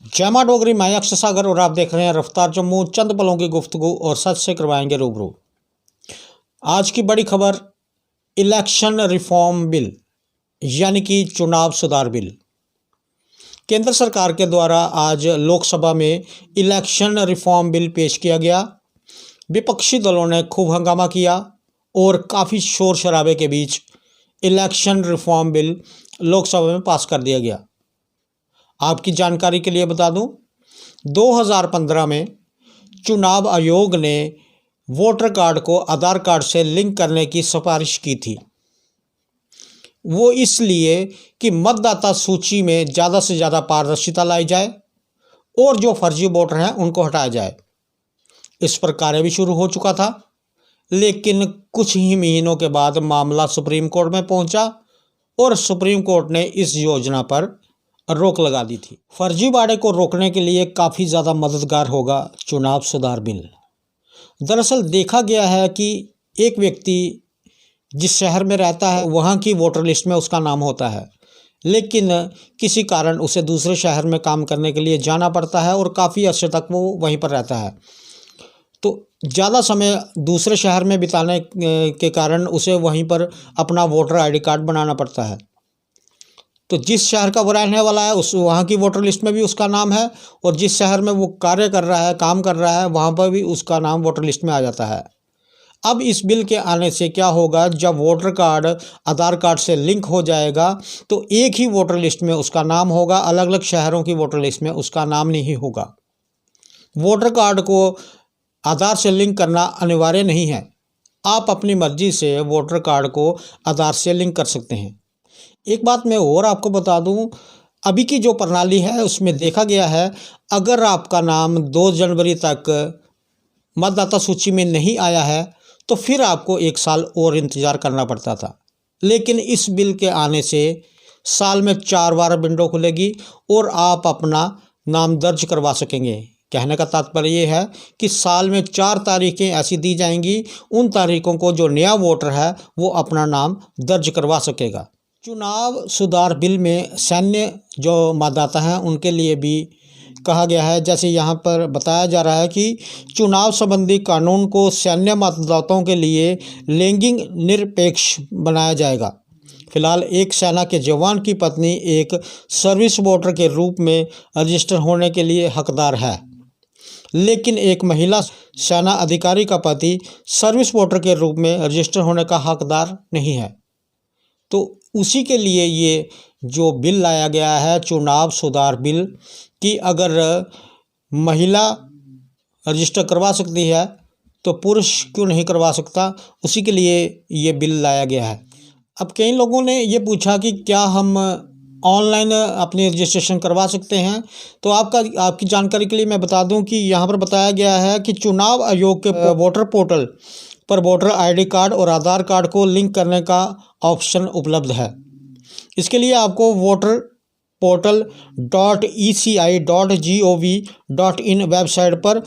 जय मां डोगरी, मैं अक्षय सागर और आप देख रहे हैं रफ्तार जम्मू। चंद पलों की गुफ्तगू और सच से करवाएंगे रूबरू। आज की बड़ी खबर, इलेक्शन रिफॉर्म बिल यानी कि चुनाव सुधार बिल। केंद्र सरकार के द्वारा आज लोकसभा में इलेक्शन रिफॉर्म बिल पेश किया गया। विपक्षी दलों ने खूब हंगामा किया और काफ़ी शोर शराबे के बीच इलेक्शन रिफॉर्म बिल लोकसभा में पास कर दिया गया। आपकी जानकारी के लिए बता दूं, 2015 में चुनाव आयोग ने वोटर कार्ड को आधार कार्ड से लिंक करने की सिफारिश की थी। वो इसलिए कि मतदाता सूची में ज़्यादा से ज़्यादा पारदर्शिता लाई जाए और जो फर्जी वोटर हैं उनको हटाया जाए। इस पर कार्य भी शुरू हो चुका था, लेकिन कुछ ही महीनों के बाद मामला सुप्रीम कोर्ट में पहुंचा और सुप्रीम कोर्ट ने इस योजना पर रोक लगा दी थी। फर्जीवाड़े को रोकने के लिए काफ़ी ज़्यादा मददगार होगा चुनाव सुधार बिल। दरअसल देखा गया है कि एक व्यक्ति जिस शहर में रहता है वहाँ की वोटर लिस्ट में उसका नाम होता है, लेकिन किसी कारण उसे दूसरे शहर में काम करने के लिए जाना पड़ता है और काफ़ी अर्से तक वो वहीं पर रहता है। तो ज़्यादा समय दूसरे शहर में बिताने के कारण उसे वहीं पर अपना वोटर आईडी कार्ड बनाना पड़ता है। तो जिस शहर का वो रहने वाला है उस वहाँ की वोटर लिस्ट में भी उसका नाम है और जिस शहर में वो कार्य कर रहा है, काम कर रहा है, वहाँ पर भी उसका नाम वोटर लिस्ट में आ जाता है। अब इस बिल के आने से क्या होगा, जब वोटर कार्ड आधार कार्ड से लिंक हो जाएगा तो एक ही वोटर लिस्ट में उसका नाम होगा, अलग अलग शहरों की वोटर लिस्ट में उसका नाम नहीं होगा। वोटर कार्ड को आधार से लिंक करना अनिवार्य नहीं है। आप अपनी मर्जी से वोटर कार्ड को आधार से लिंक कर सकते हैं। एक बात मैं और आपको बता दूं, अभी की जो प्रणाली है उसमें देखा गया है, अगर आपका नाम 2 जनवरी तक मतदाता सूची में नहीं आया है तो फिर आपको 1 साल और इंतज़ार करना पड़ता था। लेकिन इस बिल के आने से साल में 4 बार विंडो खुलेगी और आप अपना नाम दर्ज करवा सकेंगे। कहने का तात्पर्य ये है कि साल में 4 तारीखें ऐसी दी जाएंगी, उन तारीखों को जो नया वोटर है वो अपना नाम दर्ज करवा सकेगा। चुनाव सुधार बिल में सैन्य जो मतदाता हैं उनके लिए भी कहा गया है। जैसे यहाँ पर बताया जा रहा है कि चुनाव संबंधी कानून को सैन्य मतदाताओं के लिए लैंगिक निरपेक्ष बनाया जाएगा। फिलहाल एक सेना के जवान की पत्नी एक सर्विस वोटर के रूप में रजिस्टर होने के लिए हकदार है, लेकिन एक महिला सेना अधिकारी का पति सर्विस वोटर के रूप में रजिस्टर होने का हकदार नहीं है। तो उसी के लिए ये जो बिल लाया गया है चुनाव सुधार बिल, कि अगर महिला रजिस्टर करवा सकती है तो पुरुष क्यों नहीं करवा सकता, उसी के लिए ये बिल लाया गया है। अब कई लोगों ने ये पूछा कि क्या हम ऑनलाइन अपनी रजिस्ट्रेशन करवा सकते हैं, तो आपकी जानकारी के लिए मैं बता दूं कि यहाँ पर बताया गया है कि चुनाव आयोग के वोटर पोर्टल पर वोटर आईडी कार्ड और आधार कार्ड को लिंक करने का ऑप्शन उपलब्ध है। इसके लिए आपको वोटर पोर्टल .eci.gov.in वेबसाइट पर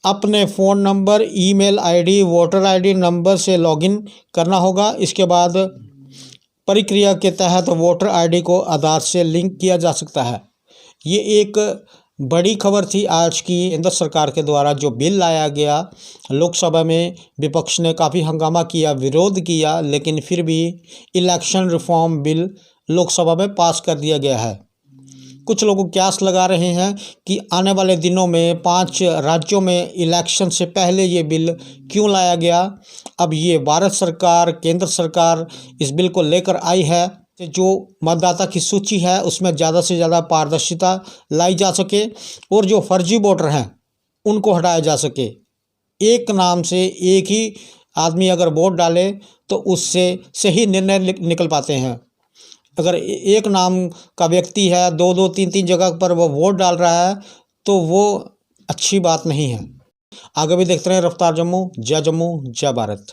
अपने phone number, email ID, voter ID number से लॉगिन करना होगा। इसके बाद प्रक्रिया के तहत वोटर आईडी को आधार से लिंक किया जा सकता है। ये एक बड़ी खबर थी आज की। केंद्र सरकार के द्वारा जो बिल लाया गया, लोकसभा में विपक्ष ने काफ़ी हंगामा किया, विरोध किया, लेकिन फिर भी इलेक्शन रिफॉर्म बिल लोकसभा में पास कर दिया गया है। कुछ लोग क्यास लगा रहे हैं कि आने वाले दिनों में 5 राज्यों में इलेक्शन से पहले ये बिल क्यों लाया गया। अब ये भारत सरकार, केंद्र सरकार इस बिल को लेकर आई है, जो मतदाता की सूची है उसमें ज़्यादा से ज़्यादा पारदर्शिता लाई जा सके और जो फर्जी वोटर हैं उनको हटाया जा सके। एक नाम से एक ही आदमी अगर वोट डाले तो उससे सही निर्णय निकल पाते हैं। अगर एक नाम का व्यक्ति है 2-2, 3-3 जगह पर वो वोट डाल रहा है तो वो अच्छी बात नहीं है। आगे भी देखते रहें रफ्तार जम्मू। जय भारत।